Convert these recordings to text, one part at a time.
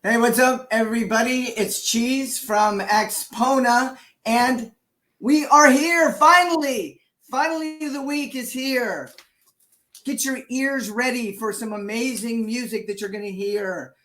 Hey, what's up, everybody? It's Cheez from AXPONA, and we are here finally. Finally, the week is here. Get your ears ready for some amazing music that you're going to hear.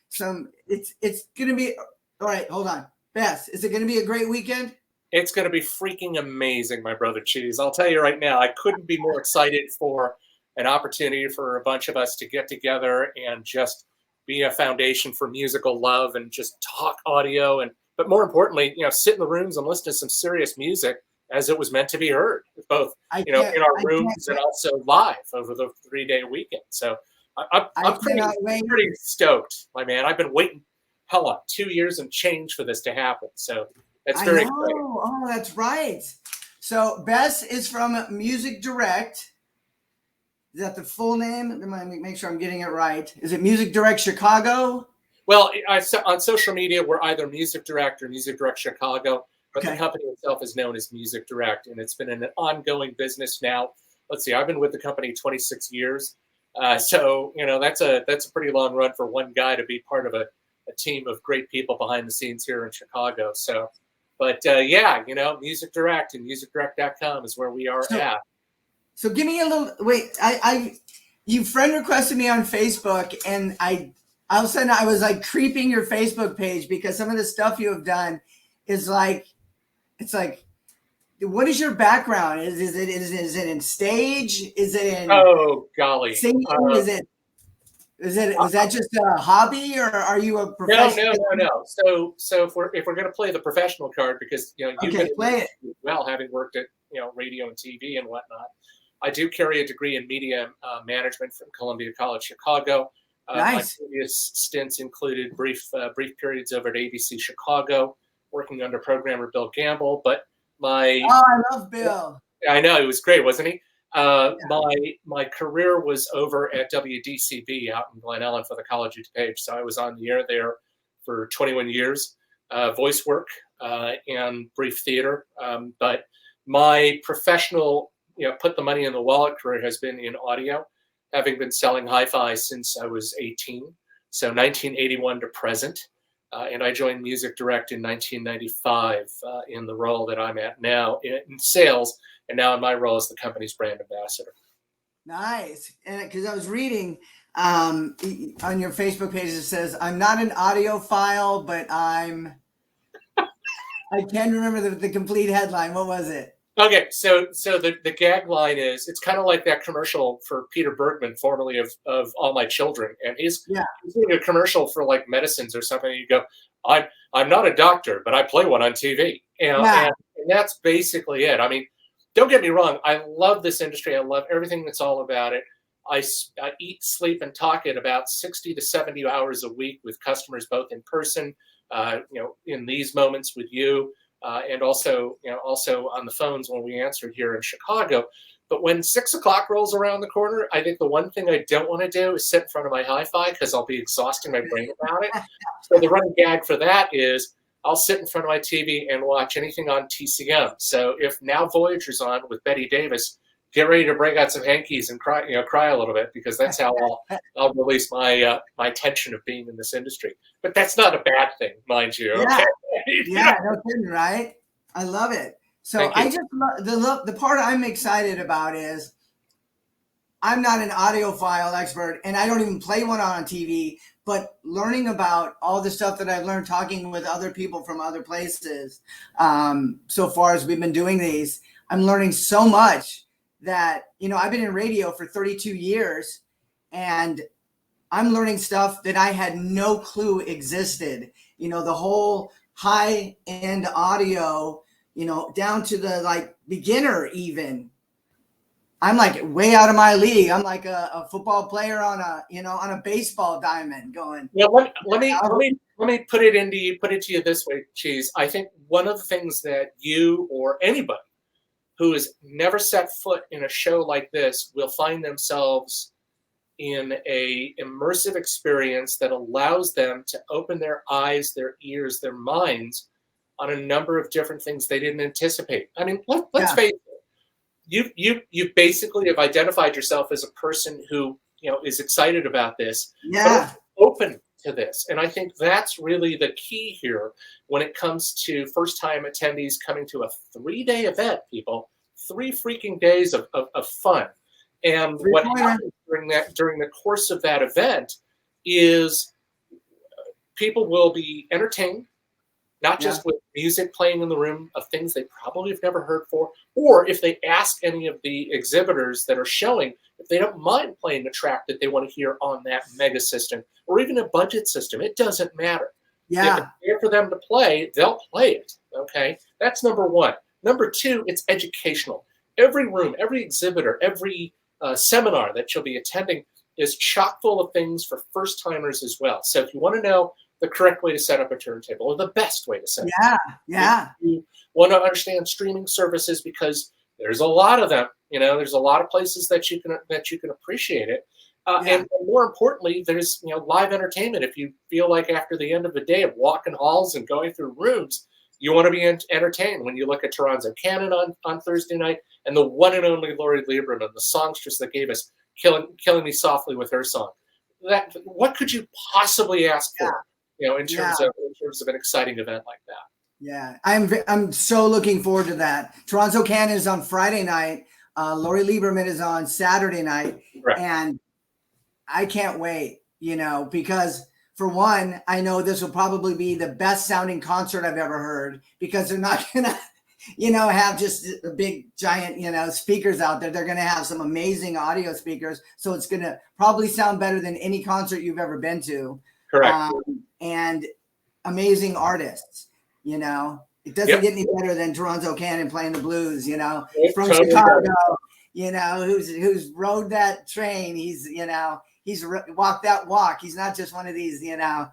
It's going to be all right. Hold on, Bes. Is it going to be a great weekend? It's going to be freaking amazing, my brother Cheez. I'll tell you right now, I couldn't be more excited for an opportunity for a bunch of us to get together and just be a foundation for musical love and just talk audio but more importantly, sit in the rooms and listen to some serious music as it was meant to be heard, both in our rooms and also live over the 3-day weekend. So I'm pretty stoked, my man. I've been waiting, 2 years and change for this to happen. So it's very exciting. Oh, that's right. So Bes is from Music Direct. Is that the full name? Let me make sure I'm getting it right. Is it Music Direct Chicago? Well, on social media, we're either Music Direct or Music Direct Chicago, but the company itself is known as Music Direct, and it's been an ongoing business now. Let's see, I've been with the company 26 years. So, that's a pretty long run for one guy to be part of a team of great people behind the scenes here in Chicago. So, but Music Direct and musicdirect.com is where we are at. So give me a little, wait, you friend requested me on Facebook, and all of a sudden I was like creeping your Facebook page because some of the stuff you have done is like, it's like, what is your background? Is it in stage? Is it in singing? Was that just a hobby, or are you a professional? No. So if we're going to play the professional card, because you've been play it well, having worked at radio and TV and whatnot. I do carry a degree in media management from Columbia College Chicago. Nice. My previous stints included brief periods over at ABC Chicago, working under programmer Bill Gamble. But I love Bill. I know, he was great, wasn't he? My career was over at WDCB out in Glen Ellen for the College of DuPage. So I was on the air there for 21 years, voice work and brief theater. But my professional, put the money in the wallet career has been in audio, having been selling hi-fi since I was 18. So 1981 to present. And I joined Music Direct in 1995 in the role that I'm at now in sales, and now in my role as the company's brand ambassador. Nice. And because I was reading on your Facebook page, it says, I'm not an audiophile, but I can't remember the complete headline. What was it? Okay, so the gag line is, it's kind of like that commercial for Peter Bergman, formerly of All My Children, and he's doing a commercial for like medicines or something. And you go, I'm not a doctor, but I play one on TV, and that's basically it. I mean, don't get me wrong, I love this industry. I love everything that's all about it. I eat, sleep, and talk it about 60 to 70 hours a week with customers, both in person, in these moments with you. And also on the phones when we answered here in Chicago. But when 6 o'clock rolls around the corner, I think the one thing I don't want to do is sit in front of my hi-fi because I'll be exhausting my brain about it. So the running gag for that is I'll sit in front of my TV and watch anything on TCM. So if Now Voyager's on with Betty Davis, get ready to break out some hankies and cry a little bit, because that's how I'll release my tension of being in this industry. But that's not a bad thing, mind you. Yeah, okay? No kidding, right? I love it. So I just love the part I'm excited about is I'm not an audiophile expert, and I don't even play one on TV. But learning about all the stuff that I've learned talking with other people from other places, so far as we've been doing these, I'm learning so much. That, I've been in radio for 32 years, and I'm learning stuff that I had no clue existed. The whole high-end audio, down to the beginner even. I'm like way out of my league. I'm like a football player on a baseball diamond going. Yeah, let me put it to you this way, Cheez. I think one of the things that you or anybody who has never set foot in a show like this will find themselves in a immersive experience that allows them to open their eyes, their ears, their minds on a number of different things they didn't anticipate. I mean, let's face it. You basically have identified yourself as a person who is excited about this, but open to this. And I think that's really the key here when it comes to first-time attendees coming to a 3-day event, people. 3 freaking days of fun. And what happens during the course of that event is people will be entertained, not just with music playing in the room of things they probably have never heard before, or if they ask any of the exhibitors that are showing, if they don't mind playing a track that they want to hear on that mega system or even a budget system, it doesn't matter. Yeah. If it's there for them to play, they'll play it. Okay, that's number one. Number two, it's educational. Every room, every exhibitor, every seminar that you'll be attending is chock full of things for first timers as well. So if you want to know the correct way to set up a turntable or the best way to set up, if you want to understand streaming services, because there's a lot of them. There's a lot of places that you can appreciate it. And more importantly, there's live entertainment. If you feel like after the end of the day of walking halls and going through rooms, you want to be entertained when you look at Toronto Canon on Thursday night and the one and only Lori Lieberman, the songstress that gave us Killing Me Softly with her song. What could you possibly ask for? In terms of an exciting event like that. Yeah, I'm so looking forward to that. Toronto Canon is on Friday night. Lori Lieberman is on Saturday night, and I can't wait. Because for one, I know this will probably be the best sounding concert I've ever heard, because they're not gonna, have just the big giant, speakers out there. They're gonna have some amazing audio speakers, so it's gonna probably sound better than any concert you've ever been to. Correct. And amazing artists, it doesn't get any better than Toronto Canon playing the blues, from totally Chicago, who's rode that train. He's walked that walk. He's not just one of these, I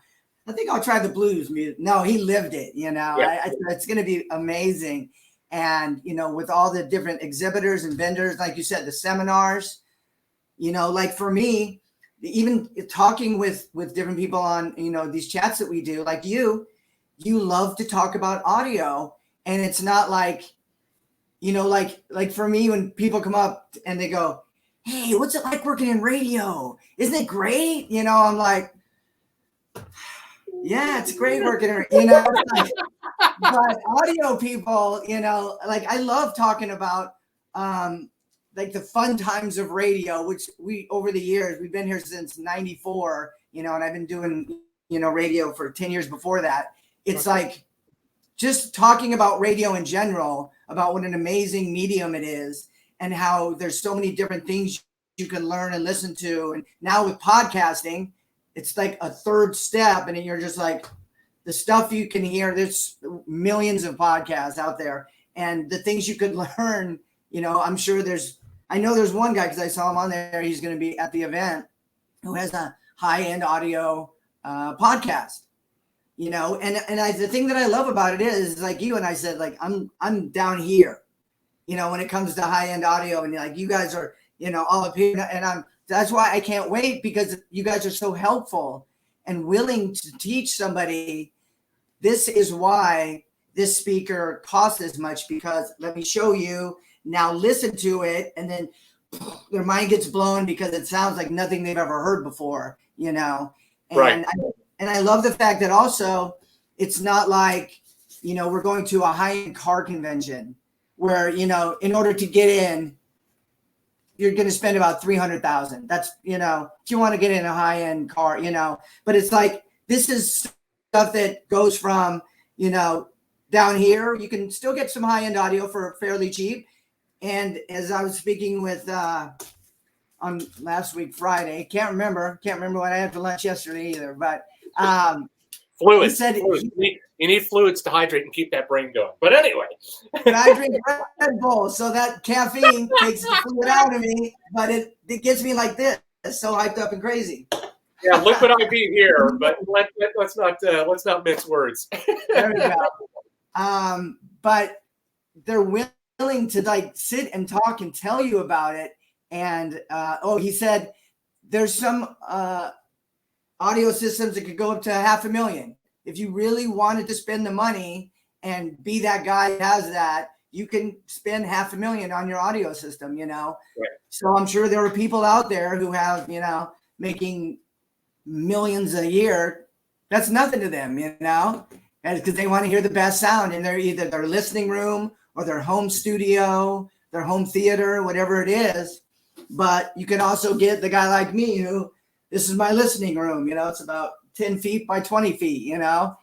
think I'll try the blues music. No, he lived it, it's going to be amazing. And, with all the different exhibitors and vendors, like you said, the seminars, like for me, even talking with different people on, these chats that we do, like you love to talk about audio. And it's not like, like for me, when people come up and they go, hey, what's it like working in radio? Isn't it great? I'm like, yeah, it's great working in, but audio people, like I love talking about, like the fun times of radio, which over the years, we've been here since 94, and I've been doing, radio for 10 years before that. It's like just talking about radio in general, about what an amazing medium it is and how there's so many different things you can learn and listen to. And now with podcasting, it's like a third step, and then you're just like, the stuff you can hear, there's millions of podcasts out there, and the things you could learn, I'm sure I know there's one guy, because I saw him on there, he's going to be at the event, who has a high-end audio podcast, and the thing that I love about it is like you and I said, like, I'm down here, when it comes to high-end audio, and like you guys are, all up here, and that's why I can't wait, because you guys are so helpful and willing to teach somebody. This is why this speaker costs as much, because let me show you. Now listen to it, and then their mind gets blown because it sounds like nothing they've ever heard before, And I love the fact that also it's not like, we're going to a high-end car convention where, in order to get in, you're going to spend about $300,000. That's, if you want to get in a high-end car, but it's like, this is stuff that goes from, down here. You can still get some high-end audio for fairly cheap. And as I was speaking with on last week, Friday, can't remember what I had for lunch yesterday either, but fluids. He said you need fluids to hydrate and keep that brain going. But anyway, I drink Red Bull, so that caffeine takes the fluid out of me, but it gets me like this, so hyped up and crazy. Yeah, liquid IV here, but let's not mince words. There we go. But they're willing to like sit and talk and tell you about it. And he said there's some audio systems that could go up to $500,000. If you really wanted to spend the money and be that guy that has that, you can spend $500,000 on your audio system, Right. So I'm sure there are people out there who have, making millions a year, that's nothing to them, you know, because they want to hear the best sound in either their listening room or their home studio, their home theater, whatever it is. But you can also get the guy like me who, this is my listening room, you know, it's about 10 feet by 20 feet, you know.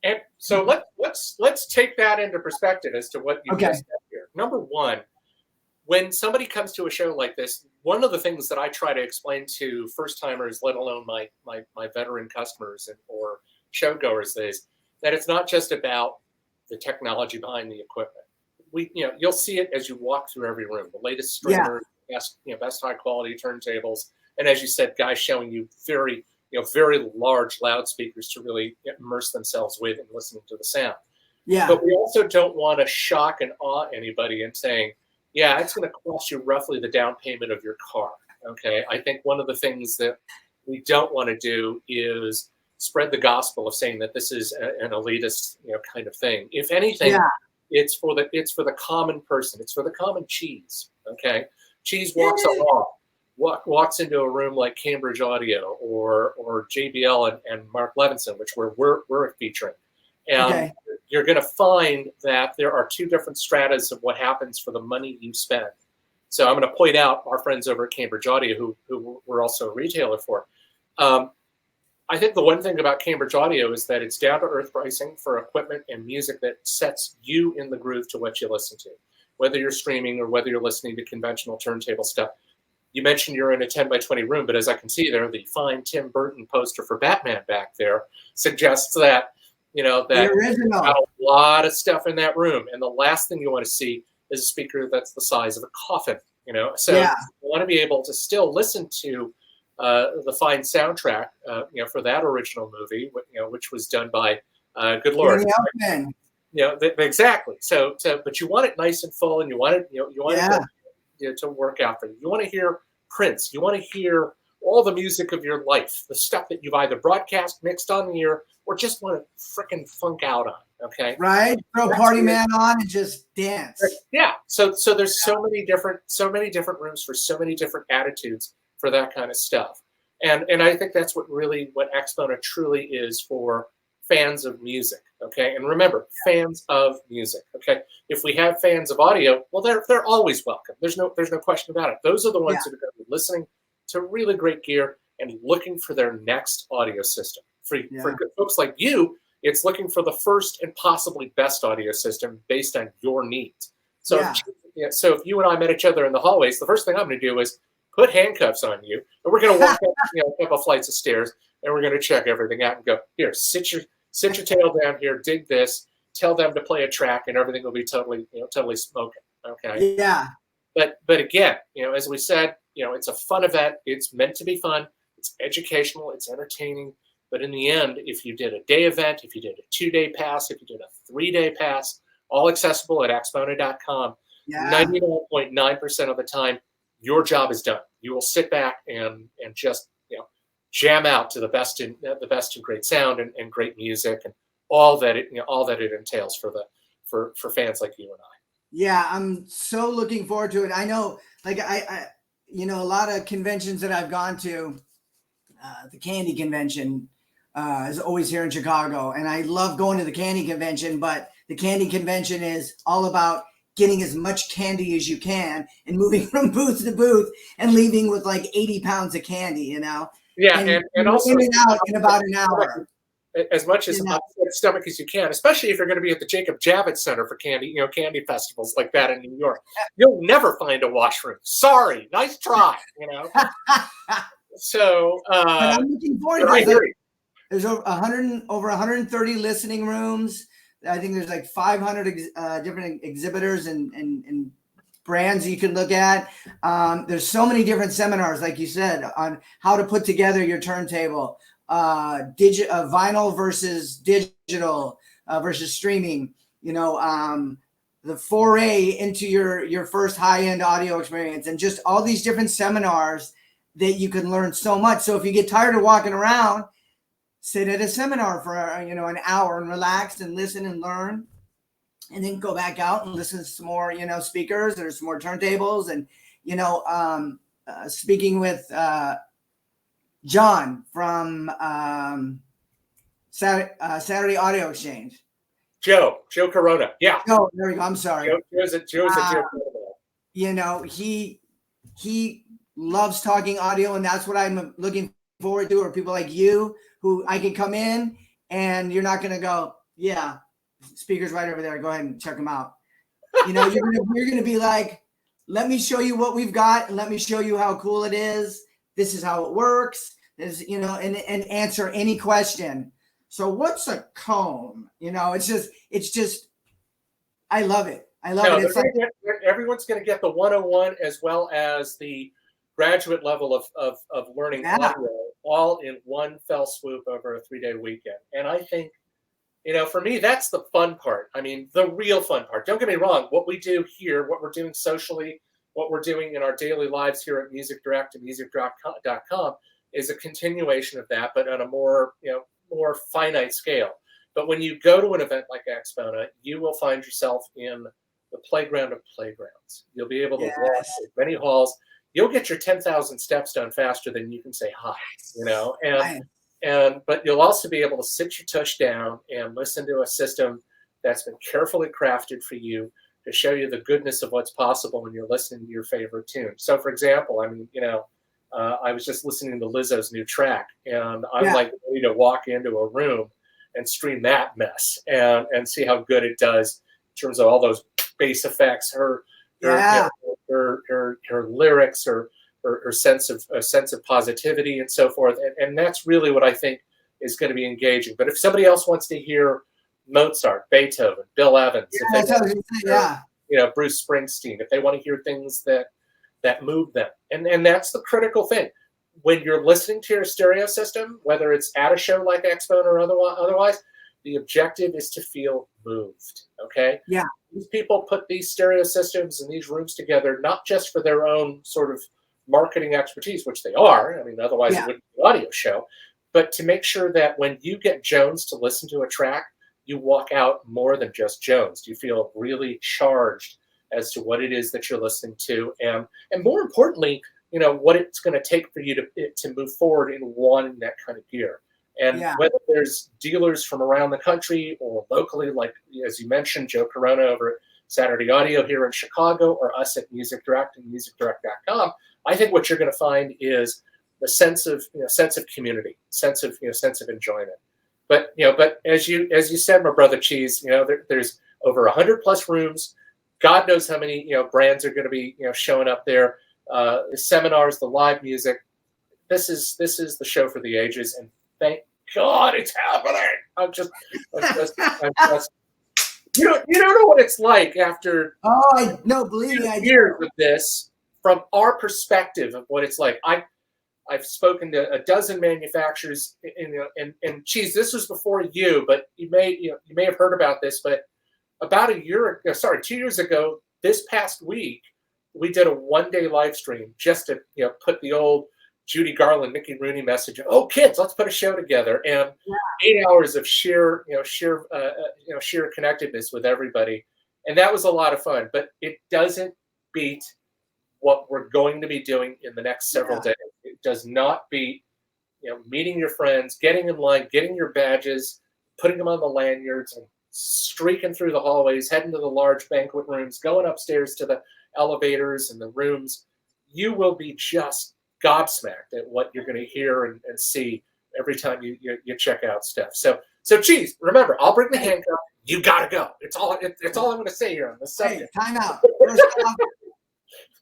And so let's take that into perspective as to what you just said here. Number one, when somebody comes to a show like this, one of the things that I try to explain to first timers, let alone my veteran customers or show goers, is that it's not just about the technology behind the equipment. You'll see it as you walk through every room. The latest streamers, best high quality turntables, and as you said, guys showing you very large loudspeakers to really immerse themselves with and listening to the sound. Yeah. But we also don't want to shock and awe anybody in saying, yeah, it's going to cost you roughly the down payment of your car. Okay. I think one of the things that we don't want to do is spread the gospel of saying that this is an elitist, kind of thing. If anything, it's for the common person. It's for the common Cheez. Okay. Cheez walks into a room like Cambridge Audio or JBL and Mark Levinson, which we're featuring. And you're going to find that there are two different stratas of what happens for the money you spend. So I'm going to point out our friends over at Cambridge Audio, who we're also a retailer for. I think the one thing about Cambridge Audio is that it's down-to-earth pricing for equipment and music that sets you in the groove to what you listen to, whether you're streaming or whether you're listening to conventional turntable stuff. You mentioned you're in a 10 by 20 room, but as I can see there, the fine Tim Burton poster for Batman back there suggests that that there's a lot of stuff in that room. And the last thing you want to see is a speaker that's the size of a coffin, So you want to be able to still listen to the fine soundtrack, for that original movie, which was done by, good Lord. Exactly. So, but you want it nice and full, and you want it to work out for you. You want to hear Prince. You want to hear all the music of your life, the stuff that you've either broadcast, mixed on the air, or just want to frickin' funk out on. Okay. Right. Throw Party Man on and just dance. Yeah. So there's so many different rooms for so many different attitudes for that kind of stuff. And I think that's what AXPONA truly is for fans of music. Okay. And remember, fans of music. Okay. If we have fans of audio, well, they're always welcome. There's no question about it. Those are the ones that are going to be listening to really great gear and looking for their next audio system. For folks like you, it's looking for the first and possibly best audio system based on your needs. So, so if you and I met each other in the hallways, the first thing I'm going to do is put handcuffs on you, and we're going to walk up, a couple flights of stairs, and we're going to check everything out and go, here, sit your tail down here, dig this, tell them to play a track, and everything will be totally smoking. Okay. Yeah. But again, as we said, it's a fun event. It's meant to be fun. It's educational. It's entertaining. But in the end, if you did a day event, if you did a 2-day pass, if you did a 3-day pass, all accessible at AXPONA.com, 99.9% of the time, your job is done. You will sit back and just jam out to the best in great sound and great music and all that it entails for fans like you and I. Yeah, I'm so looking forward to it. I know, like I a lot of conventions that I've gone to, the Candy Convention is always here in Chicago, and I love going to the Candy Convention. But the Candy Convention is all about getting as much candy as you can and moving from booth to booth and leaving with like 80 pounds of candy, Yeah, and also in and out in about an hour. As much as stomach as you can, especially if you're going to be at the Jacob Javits Center for candy, candy festivals like that in New York. You'll never find a washroom. Sorry, nice try, So but I'm looking forward to it. There's over 130 listening rooms. I think there's like 500 different exhibitors and brands you can look at. There's so many different seminars, like you said, on how to put together your turntable, vinyl versus digital versus streaming. The foray into your first high-end audio experience, and just all these different seminars that you can learn so much. So if you get tired of walking around, sit at a seminar for an hour and relax and listen and learn, and then go back out and listen to some more speakers or some more turntables. And speaking with John from Saturday Audio Exchange. Joe Corona. Yeah. Oh, there we go. I'm sorry. Joe's a dear friend. You know, he loves talking audio, and that's what I'm looking forward to. Or people like you, who I can come in, and you're not going to go, yeah, speaker's right over there. Go ahead and check them out. You know, you're gonna be like, let me show you what we've got, and let me show you how cool it is. This is how it works. This, you know, and answer any question. So what's a comb? You know, it's just, I love it. I love it. It's like, everyone's going to get the 101 as well as the graduate level of learning audio all in one fell swoop over a 3-day weekend. And I think, you know, for me, that's the fun part. I mean, the real fun part. Don't get me wrong. What we do here, what we're doing socially, what we're doing in our daily lives here at Music Direct and musicdirect.com is a continuation of that, but on a more, you know, more finite scale. But when you go to an event like AXPONA, you will find yourself in the playground of playgrounds. You'll be able to walk through many halls. You'll get your 10,000 steps done faster than you can say hi, you know, but you'll also be able to sit your tush down and listen to a system that's been carefully crafted for you to show you the goodness of what's possible when you're listening to your favorite tune. So, for example, I mean, you know, I was just listening to Lizzo's new track, and I'm like ready to walk into a room and stream that mess and see how good it does in terms of all those bass effects, her lyrics, her sense of positivity, and so forth. And that's really what I think is going to be engaging. But if somebody else wants to hear Mozart, Beethoven, Bill Evans, you know, Bruce Springsteen, if they want to hear things that move them, and that's the critical thing. When you're listening to your stereo system, whether it's at a show like AXPONA or otherwise, the objective is to feel moved, okay? Yeah. These people put these stereo systems and these rooms together, not just for their own sort of marketing expertise, which they are. I mean, otherwise it wouldn't be an audio show. But to make sure that when you get Jones to listen to a track, you walk out more than just Jones. You feel really charged as to what it is that you're listening to. And more importantly, you know, what it's going to take for you to move forward in wanting that kind of gear. And whether there's dealers from around the country or locally, like, as you mentioned, Joe Corona over at Saturday Audio here in Chicago, or us at Music Direct and musicdirect.com, I think what you're going to find is the sense of community, sense of enjoyment. But as you said, my brother Cheez, you know, there's over 100 plus rooms. God knows how many brands are going to be showing up there. The seminars, the live music. This is the show for the ages, and thank God it's happening. I'm just you don't know what it's like after believe me, I years of this from our perspective of what it's like. I've spoken to a dozen manufacturers, and Cheez, this was before you, but you may have heard about this, but about 2 years ago, this past week, we did a one-day live stream just to put the old Judy Garland, Mickey Rooney message. Oh, kids, let's put a show together, and 8 hours of sheer connectedness with everybody, and that was a lot of fun. But it doesn't beat what we're going to be doing in the next several days. It does not beat meeting your friends, getting in line, getting your badges, putting them on the lanyards, and streaking through the hallways, heading to the large banquet rooms, going upstairs to the elevators and the rooms. You will be just gobsmacked at what you're going to hear and see every time you check out stuff. So Cheez, remember, I'll bring the handcuff. You gotta go. It's all I'm going to say here on this subject. Hey, time out. First off,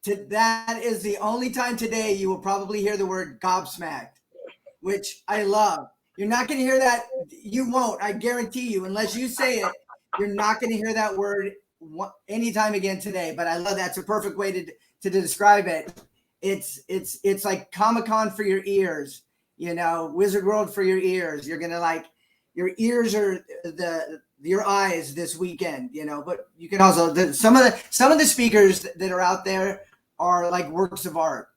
that is the only time today you will probably hear the word gobsmacked, which I love. You're not going to hear that. You won't. I guarantee you, unless you say it, you're not going to hear that word anytime again today. But I love that. It's a perfect way to describe it. It's like Comic-Con for your ears, Wizard World for your ears. You're going to like, your ears are your eyes this weekend, but you can also, some of the speakers that are out there are like works of art.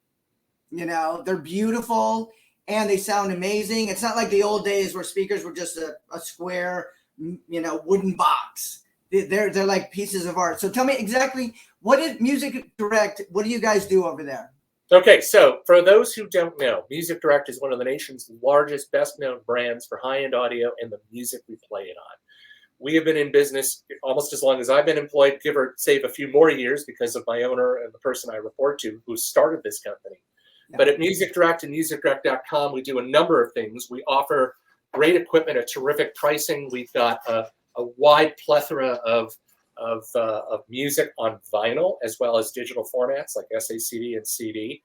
They're beautiful and they sound amazing. It's not like the old days where speakers were just a square, wooden box. They're like pieces of art. So tell me exactly, what is Music Direct? What do you guys do over there? Okay, so for those who don't know, Music Direct is one of the nation's largest, best-known brands for high-end audio and the music we play it on. We have been in business almost as long as I've been employed, give or save a few more years because of my owner and the person I report to who started this company. Yeah. But at Music Direct and musicdirect.com, we do a number of things. We offer great equipment at terrific pricing. We've got a wide plethora of music on vinyl as well as digital formats like SACD and CD.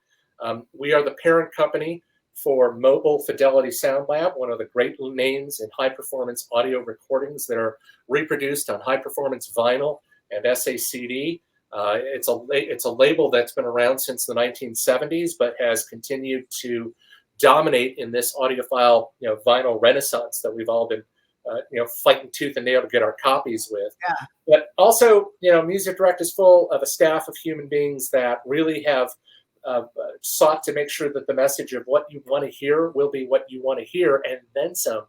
We are the parent company for Mobile Fidelity Sound Lab, one of the great names in high-performance audio recordings that are reproduced on high-performance vinyl and SACD. It's a label that's been around since the 1970s, but has continued to dominate in this audiophile, vinyl renaissance that we've all been, fighting tooth and nail to get our copies with. Yeah. But also, Music Direct is full of a staff of human beings that really have sought to make sure that the message of what you want to hear will be what you want to hear, and then some,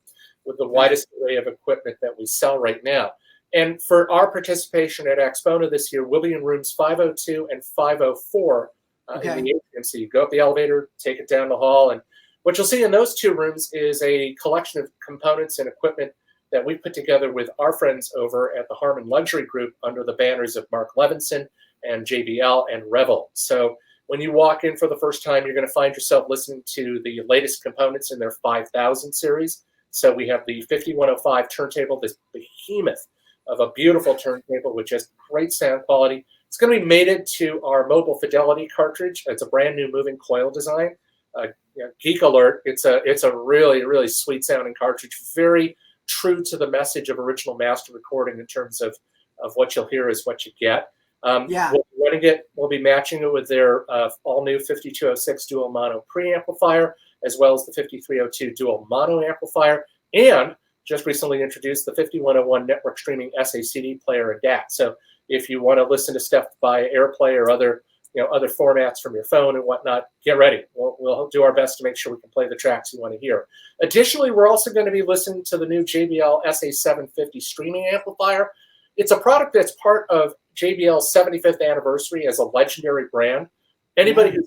with the widest array of equipment that we sell right now. And for our participation at AXPONA this year, we'll be in rooms 502 and 504 in the atrium. So you go up the elevator, take it down the hall, and what you'll see in those two rooms is a collection of components and equipment that we put together with our friends over at the Harman Luxury Group under the banners of Mark Levinson and JBL and Revel. So when you walk in for the first time, you're going to find yourself listening to the latest components in their 5000 series. So we have the 5105 turntable, this behemoth of a beautiful turntable, which has great sound quality. It's going to be mated to our Mobile Fidelity cartridge. It's a brand new moving coil design. Geek alert, it's a really, really sweet sounding cartridge, very true to the message of original master recording in terms of what you'll hear is what you get. We'll be matching it with their all-new 5206 dual mono preamplifier, as well as the 5302 dual mono amplifier, and just recently introduced the 5101 network streaming SACD player and DAT. So if you want to listen to stuff by AirPlay or other formats from your phone and whatnot, get ready. We'll do our best to make sure we can play the tracks you want to hear. Additionally, we're also going to be listening to the new JBL SA750 streaming amplifier. It's a product that's part of JBL's 75th anniversary as a legendary brand. Anybody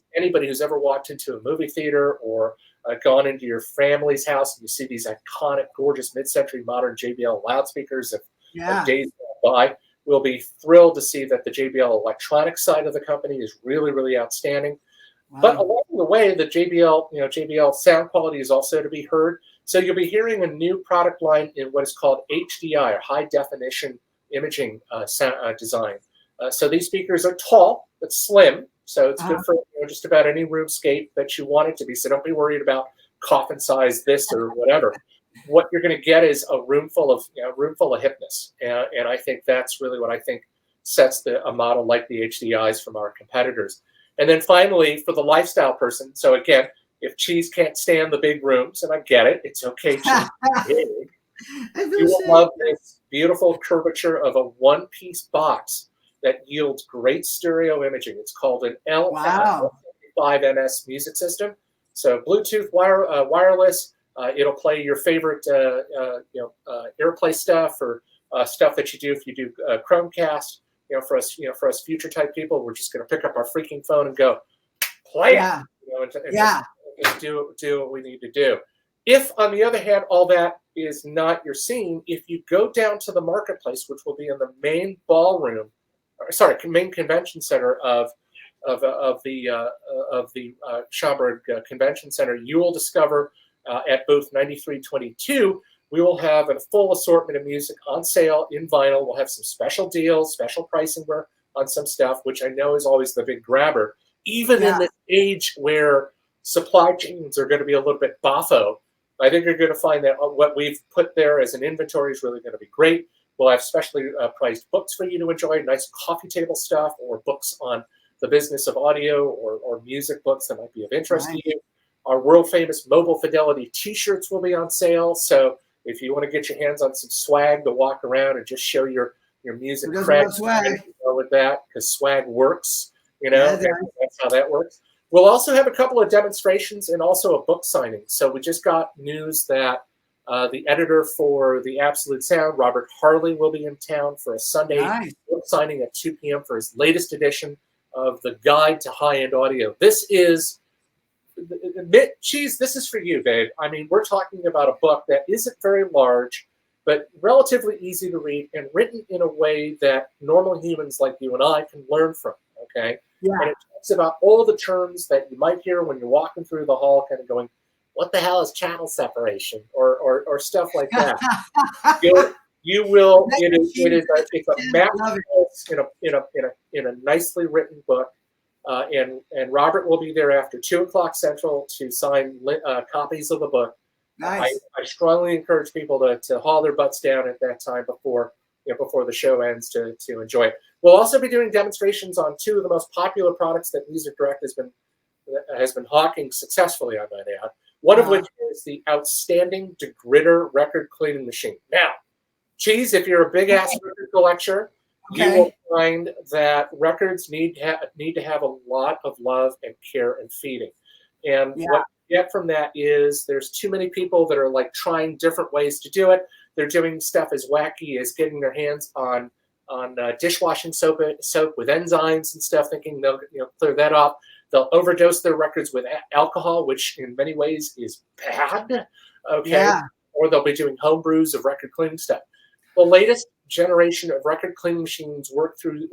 who's ever walked into a movie theater or gone into your family's house and you see these iconic, gorgeous mid-century modern JBL loudspeakers of days gone by will be thrilled to see that the JBL electronic side of the company is really, really outstanding. Wow. But along the way, the JBL sound quality is also to be heard. So you'll be hearing a new product line in what is called HDI, or high definition imaging design. So these speakers are tall but slim, so it's good for just about any roomscape that you want it to be. So don't be worried about coffin size this or whatever. What you're going to get is a room full of hipness, and I think that's really what I think sets a model like the HDIs from our competitors. And then finally, for the lifestyle person, so again, if Cheez can't stand the big rooms, and I get it, it's okay, Cheez. You will love this beautiful curvature of a one-piece box that yields great stereo imaging. It's called an L5MS music system. So Bluetooth wireless. It'll play your favorite AirPlay stuff or stuff that you do if you do Chromecast. For us future type people, we're just going to pick up our freaking phone and go play it. Just do what we need to do. If, on the other hand, all that is not your scene, if you go down to the marketplace, which will be in the main main convention center of the Schaumburg Convention Center, you will discover at booth 9322, we will have a full assortment of music on sale in vinyl. We'll have some special deals, special pricing on some stuff, which I know is always the big grabber. Even in this age where supply chains are going to be a little bit boffo, I think you're going to find that what we've put there as an inventory is really going to be great. We'll have specially priced books for you to enjoy, nice coffee table stuff, or books on the business of audio or music books that might be of interest to you. Our world famous Mobile Fidelity t-shirts will be on sale. So if you want to get your hands on some swag to walk around and just show your music cred, with that, because swag works, that's how that works. We'll also have a couple of demonstrations and also a book signing. So we just got news that the editor for the Absolute Sound, Robert Harley, will be in town for a Sunday book signing at 2 p.m. for his latest edition of the guide to high-end audio. This is, Cheez, this is for you, babe. I mean, we're talking about a book that isn't very large, but relatively easy to read and written in a way that normal humans like you and I can learn from, okay? Yeah. And it talks about all the terms that you might hear when you're walking through the hall, kind of going, what the hell is channel separation? Or stuff like that. You will, it's a masterpiece in a nicely written book. And Robert will be there after 2 o'clock Central to sign copies of the book. Nice. I strongly encourage people to haul their butts down at that time before the show ends to enjoy it. We'll also be doing demonstrations on 2 of the most popular products that Music Direct has been hawking successfully, I might add. One of which is the outstanding Degritter record cleaning machine. Now, Cheez, if you're a big ass record collector, you will find that records need to have a lot of love and care and feeding. And what you get from that is there's too many people that are like trying different ways to do it. They're doing stuff as wacky as getting their hands on dishwashing soap with enzymes and stuff, thinking they'll clear that off. They'll overdose their records with alcohol, which in many ways is bad. Okay. Yeah. Or they'll be doing home brews of record cleaning stuff. The latest generation of record cleaning machines works through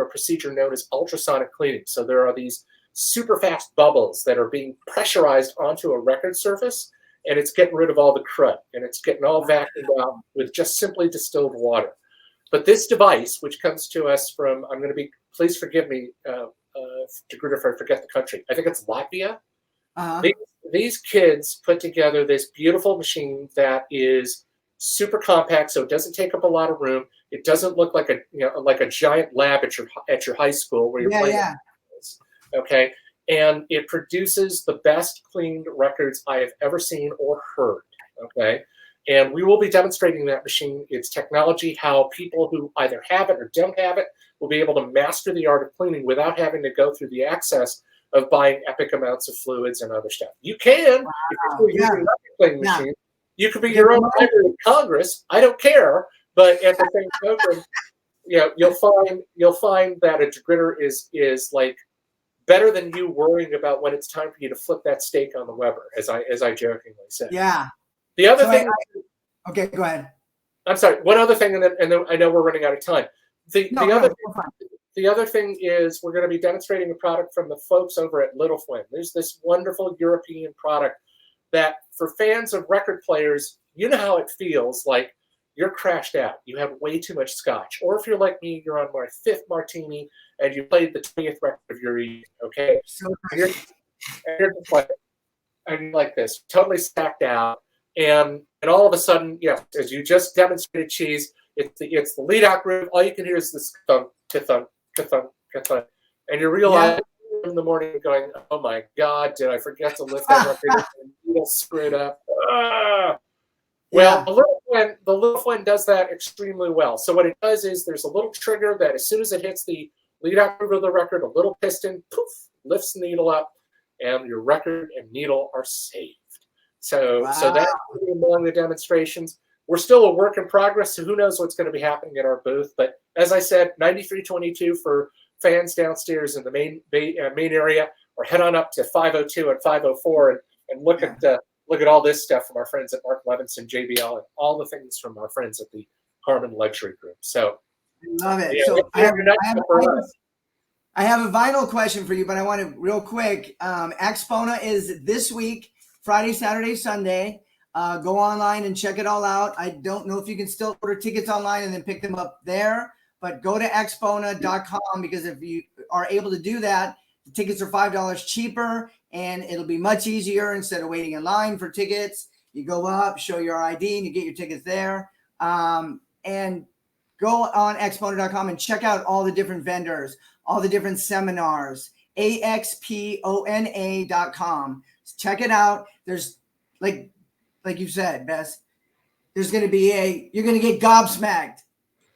a procedure known as ultrasonic cleaning. So there are these super fast bubbles that are being pressurized onto a record surface, and it's getting rid of all the crud, and it's getting all vacuumed out with just simply distilled water. But this device, which comes to us from, please forgive me, Degritter, if I forget the country. I think it's Latvia. These kids put together this beautiful machine that is super compact, so it doesn't take up a lot of room. It doesn't look like a giant lab at your high school where you're playing. Yeah. Okay, and it produces the best cleaned records I have ever seen or heard. Okay, and we will be demonstrating that machine, its technology, how people who either have it or don't have it will be able to master the art of cleaning without having to go through the access of buying epic amounts of fluids and other stuff. You can, if you're using an epic cleaning machine. You could be your own Library of Congress. I don't care, but at the same token, you'll find that a Degritter is like better than you worrying about when it's time for you to flip that steak on the Weber, as I jokingly said. Yeah. The other thing. Okay, go ahead. I'm sorry. One other thing, and then I know we're running out of time. The other thing is we're going to be demonstrating a product from the folks over at Little Flynn. There's this wonderful European product that for fans of record players, you know how it feels like you're crashed out. You have way too much scotch. Or if you're like me, you're on my 5th martini and you played the 20th record of your evening, okay? And you're like this, totally stacked out. And all of a sudden, as you just demonstrated, Cheez, it's the lead out groove. All you can hear is this thunk, ka-thunk, ka-thunk, ka-thunk. And you realize in the morning going, oh my God, did I forget to lift that record? Needle screwed up. Well, the Little Flynn does that extremely well. So what it does is there's a little trigger that as soon as it hits the lead out groove of the record, a little piston, poof, lifts the needle up, and your record and needle are saved. So that's among the demonstrations. We're still a work in progress, so who knows what's going to be happening at our booth. But as I said, 9322 for fans downstairs in the main area, or head on up to 502 and 504 and look at all this stuff from our friends at Mark Levinson, JBL, and all the things from our friends at the Harman Luxury Group. So I love it. So I have a vinyl question for you, but I want to real quick. AXPONA is this week, Friday, Saturday, Sunday. Go online and check it all out. I don't know if you can still order tickets online and then pick them up there, but go to AXPONA.com, because if you are able to do that, the tickets are $5 cheaper, and it'll be much easier. Instead of waiting in line for tickets, you go up, show your ID, and you get your tickets there. And go on AXPONA.com and check out all the different vendors, all the different seminars, AXPONA.com. Check it out. There's like you said, Bes, there's going to be you're going to get gobsmacked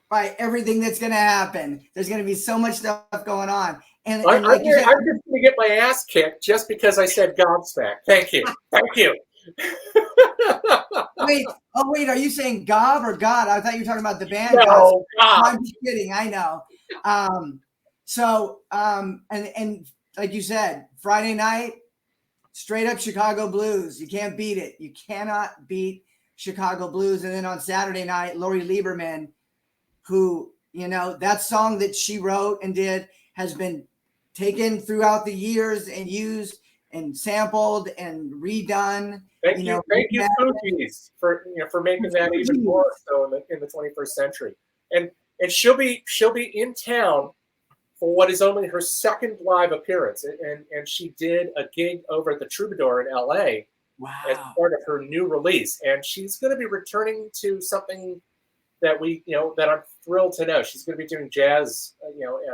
by everything that's going to happen. There's going to be so much stuff going on. And like you said, I'm just going to get my ass kicked just because I said gobsmacked. Thank you. Thank you. Wait, are you saying gob or God? I thought you were talking about the band. No, I'm just kidding. I know. So, and like you said, Friday night, straight up Chicago blues. You can't beat it. You cannot beat Chicago blues. And then on Saturday night, Lori Lieberman, who, you know, that song that she wrote and did has been taken throughout the years and used and sampled and redone. Thank you, Cookies, for making that even more so in the 21st century. And she'll be in town for what is only her second live appearance, and she did a gig over at the Troubadour in LA. Wow. As part of her new release, and she's going to be returning to something that that I'm thrilled to know. She's going to be doing jazz,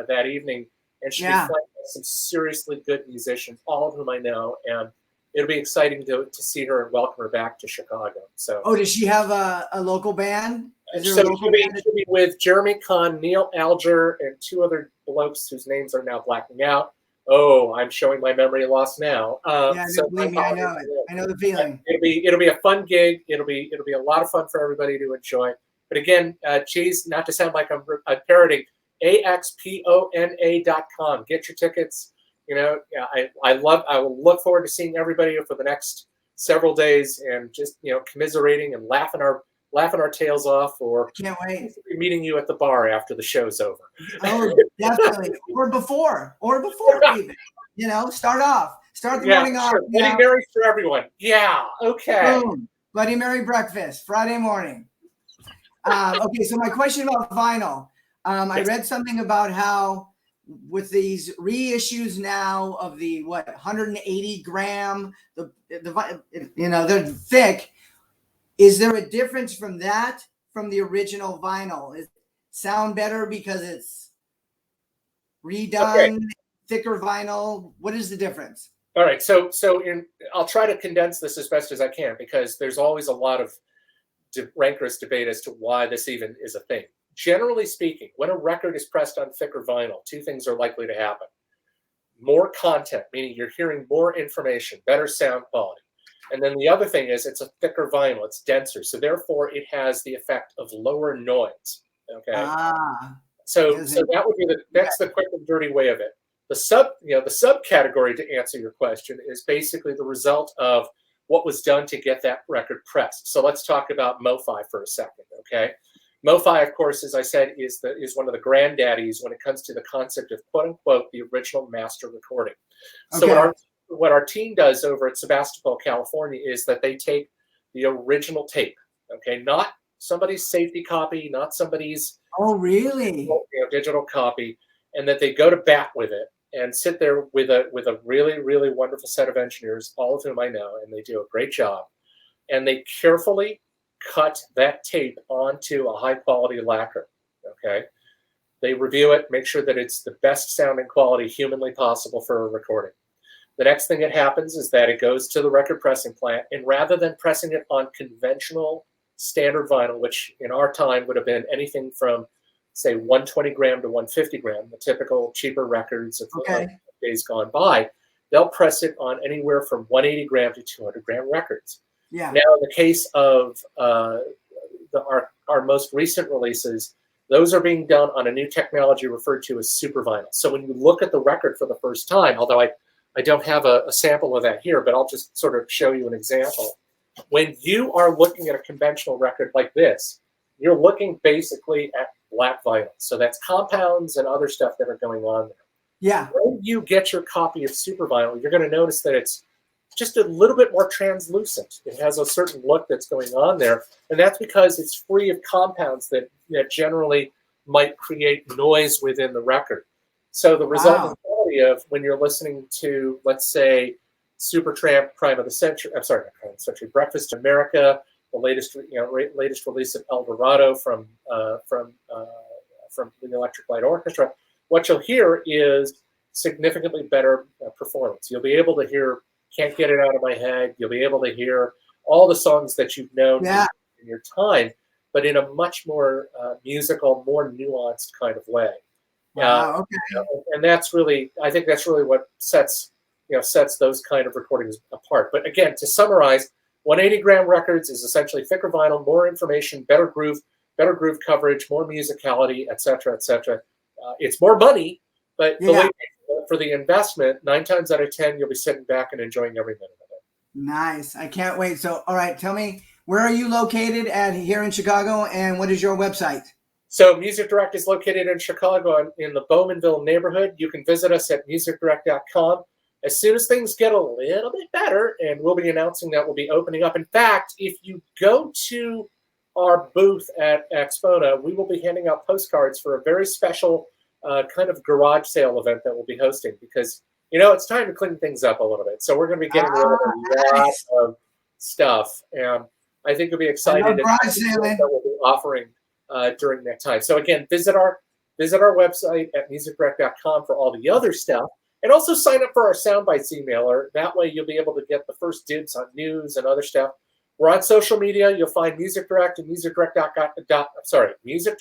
that evening, and she'll be playing with some seriously good musicians, all of whom I know, and it'll be exciting to see her and welcome her back to Chicago. So, does she have a local band? So she'll be with Jeremy Kahn, Neil Alger, and two other blokes whose names are now blacking out. Oh, I'm showing my memory loss now. Believe me, I know it. I know the feeling. It'll be a fun gig. It'll be a lot of fun for everybody to enjoy. But again, Cheez, not to sound like I'm parroting, AXPONA.com. Get your tickets. I will look forward to seeing everybody for the next several days and just commiserating and laughing our tails off, or can't wait meeting you at the bar after the show's over. Oh, definitely, or before even. Start the morning off. Bloody Marys for everyone. Yeah, okay. Boom. Bloody Mary breakfast Friday morning. Okay, so my question about vinyl. I read something about how with these reissues now of the 180 gram, they're thick. Is there a difference from the original vinyl? Is it sound better because it's redone, thicker vinyl? What is the difference? All right, I'll try to condense this as best as I can, because there's always a lot of rancorous debate as to why this even is a thing. Generally speaking, when a record is pressed on thicker vinyl, two things are likely to happen. More content, meaning you're hearing more information, better sound quality. And then the other thing is it's a thicker vinyl, it's denser. So therefore it has the effect of lower noise. Okay. So that would be that's the quick and dirty way of it. The subcategory to answer your question is basically the result of what was done to get that record pressed. So let's talk about Mofi for a second. Okay. Mofi, of course, as I said, is one of the granddaddies when it comes to the concept of quote unquote the original master recording. Okay. So what our team does over at Sebastopol, California, is that they take the original tape, okay, not somebody's safety copy, not somebody's digital copy, and that they go to bat with it and sit there with a really, really wonderful set of engineers, all of whom I know, and they do a great job, and they carefully cut that tape onto a high quality lacquer. Okay, they review it, make sure that it's the best sounding quality humanly possible for a recording. The next thing that happens is that it goes to the record pressing plant, and rather than pressing it on conventional standard vinyl, which in our time would have been anything from, say, 120 gram to 150 gram, the typical cheaper records of days gone by, they'll press it on anywhere from 180 gram to 200 gram records. Yeah. Now, in the case of our most recent releases, those are being done on a new technology referred to as super vinyl. So when you look at the record for the first time, although I don't have a sample of that here, but I'll just sort of show you an example. When you are looking at a conventional record like this, you're looking basically at black vinyl. So that's compounds and other stuff that are going on there. Yeah. When you get your copy of super vinyl, you're going to notice that it's just a little bit more translucent. It has a certain look that's going on there. And that's because it's free of compounds that generally might create noise within the record. So the resulting quality of when you're listening to, let's say, Supertramp, Prime of the Century, I'm sorry, not Prime of the Century, Breakfast in America, the latest release of El Dorado from the Electric Light Orchestra, what you'll hear is significantly better performance. You'll be able to hear Can't Get It Out of My Head. You'll be able to hear all the songs that you've known in your time, but in a much more musical, more nuanced kind of way. Wow, and that's really, I think that's really what sets those kind of recordings apart. But again, to summarize, 180 gram records is essentially thicker vinyl, more information, better groove coverage, more musicality, etc., etc. It's more money, But believe me, for the investment, 9 times out of 10, you'll be sitting back and enjoying every minute of it. Nice. I can't wait. So, all right, tell me, where are you located at here in Chicago, and what is your website? So Music Direct is located in Chicago in the Bowmanville neighborhood. You can visit us at musicdirect.com. As soon as things get a little bit better, and we'll be announcing that we'll be opening up. In fact, if you go to our booth at AXPONA, we will be handing out postcards for a very special kind of garage sale event that we'll be hosting, because, you know, it's time to clean things up a little bit. So we're going to be getting rid of a lot of stuff. And I think you'll be excited that we'll be offering during that time. So again, visit our website at musicdirect.com for all the other stuff, and also sign up for our Soundbites emailer. That way you'll be able to get the first dibs on news and other stuff. We're on social media. You'll find Music Direct and Music Direct and Music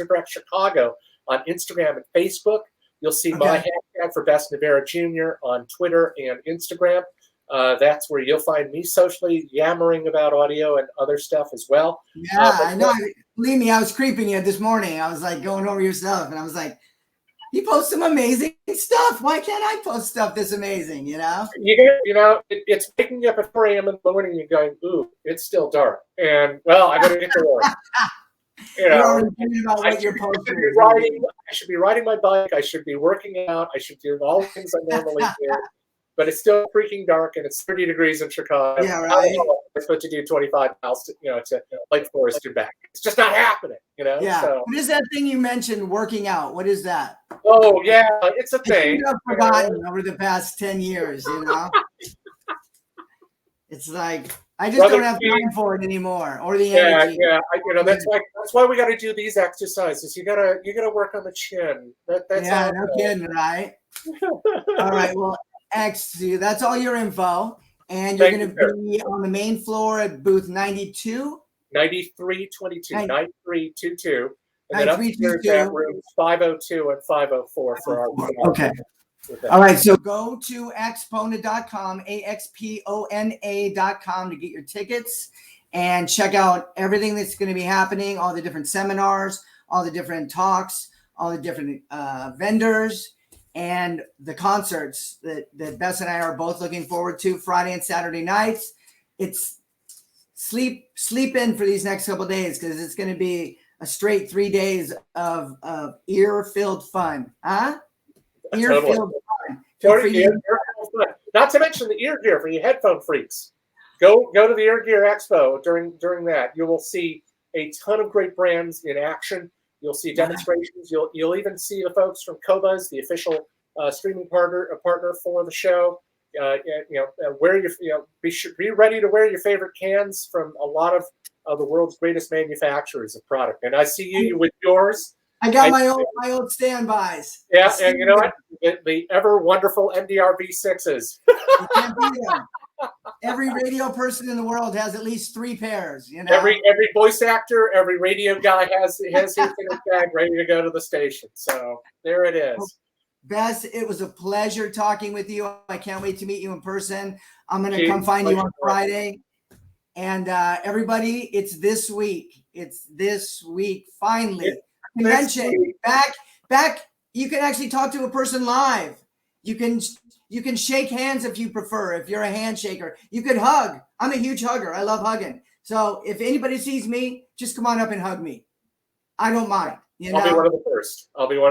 Direct Chicago on Instagram and Facebook. You'll see my hashtag for Best Nievera Jr. on Twitter and Instagram. That's where you'll find me socially yammering about audio and other stuff as well. Yeah, I know. Believe me, I was creeping you this morning. I was like going over your stuff, and I was like, you post some amazing stuff. Why can't I post stuff this amazing, you know? It's waking you up at 4 a.m. in the morning and you're going, ooh, it's still dark. And, well, I got to get to work. You're already thinking about what you're posting. I should be riding my bike. I should be working out. I should do all the things I normally do. But it's still freaking dark, and it's 30 degrees in Chicago. Yeah, right. I'm supposed to do 25 miles to Lake Forest and back. It's just not happening, you know? Yeah. So, what is that thing you mentioned, working out? What is that? Oh, yeah, it's a thing. I've forgotten over the past 10 years, you know? It's like, I just don't have time for it anymore, or the energy. Yeah. That's why we got to do these exercises. You gotta work on the chin. That's no kidding, right? All right, well, that's all your info, and you're going to be on the main floor at booth 92, 9322, 9322, and then upstairs at rooms 502 and 504 for our. Okay. All right, so go to AXPONA.com, AXPONA.com to get your tickets and check out everything that's going to be happening, all the different seminars, all the different talks, all the different vendors, and the concerts that Bes and I are both looking forward to Friday and Saturday nights. It's sleep in for these next couple of days, because it's going to be a straight 3 days of ear-filled fun. Huh? Ear-filled fun. Not to mention the ear gear for you headphone freaks. Go to the Ear Gear Expo during that. You will see a ton of great brands in action. You'll see demonstrations. You'll even see the folks from Qobuz, the official streaming partner for the show. Be ready to wear your favorite cans from a lot of the world's greatest manufacturers of product. And I see you with yours. I got my old standbys. Yeah, and you know what? The ever wonderful MDR V6s. You can't beat them. Every radio person in the world has at least 3 pairs. You know, every voice actor, every radio guy has his in his bag ready to go to the station. So there it is. Bes, it was a pleasure talking with you. I can't wait to meet you in person. I'm going to come find you on Friday. And everybody, it's this week. Finally. Convention back. You can actually talk to a person live. You can shake hands if you prefer. If you're a handshaker, you could hug. I'm a huge hugger. I love hugging. So if anybody sees me, just come on up and hug me. I don't mind. I'll be one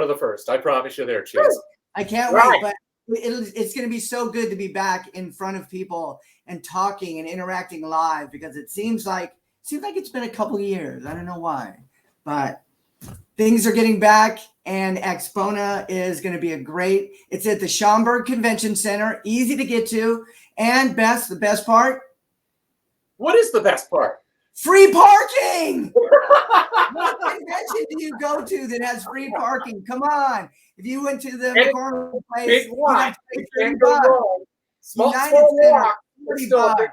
of the first. I promise you there, Cheez. I can't wait, but it's going to be so good to be back in front of people and talking and interacting live, because it seems like it's been a couple years. I don't know why, but things are getting back, and AXPONA is going to be it's at the Schaumburg Convention Center, easy to get to. And the best part? What is the best part? Free parking! What convention do you go to that has free parking? Come on. If you went to the McCormick place, you'd have to pay $30. Small walk. $40.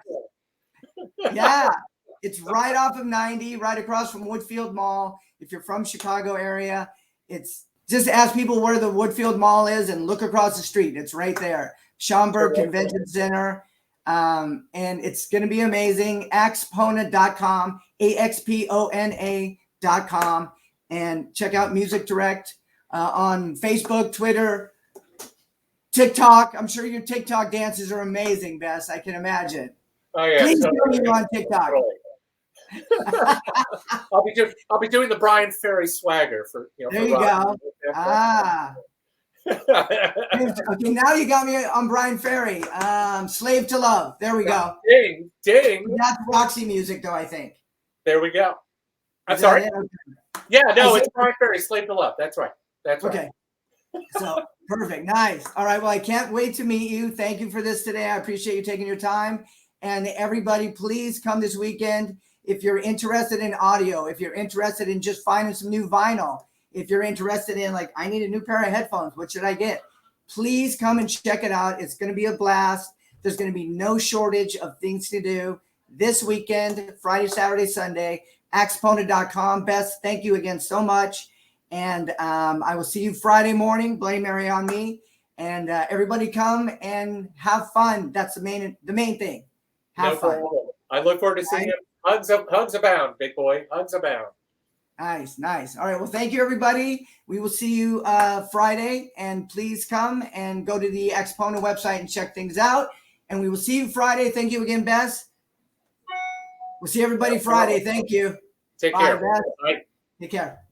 Yeah. It's right off of 90, right across from Woodfield Mall. If you're from Chicago area, it's just ask people where the Woodfield Mall is and look across the street. It's right there. Schaumburg Convention Center. And it's going to be amazing. AXPONA.com, AXPONA.com, and check out Music Direct. on Facebook, Twitter, TikTok. I'm sure your TikTok dances are amazing, Bes. I can imagine. Oh yeah. Please join me on TikTok. I'll be doing the Brian Ferry swagger for There you go. Okay, now you got me on Brian Ferry. Slave to Love. There we go. Ding, ding. That's Roxy music, though, I think. There we go. I'm sorry. Okay. Yeah, no, it's Brian Ferry, Slave to Love. That's right. That's right. Okay. So perfect. Nice. All right. Well, I can't wait to meet you. Thank you for this today. I appreciate you taking your time. And everybody, please come this weekend. If you're interested in audio, if you're interested in just finding some new vinyl, if you're interested in like, I need a new pair of headphones, what should I get? Please come and check it out. It's going to be a blast. There's going to be no shortage of things to do this weekend, Friday, Saturday, Sunday, AXPONA.com. Bes, thank you again so much. And I will see you Friday morning. Bloody Mary on me. And everybody come and have fun. That's the main thing. Have fun. I look forward to seeing you. Hugs abound, big boy. Hugs abound. Nice, nice. All right. Well, thank you, everybody. We will see you Friday. And please come and go to the AXPONA website and check things out. And we will see you Friday. Thank you again, Bes. We'll see everybody Friday. Thank you. Take care. Bye, Bes. Bye. Take care.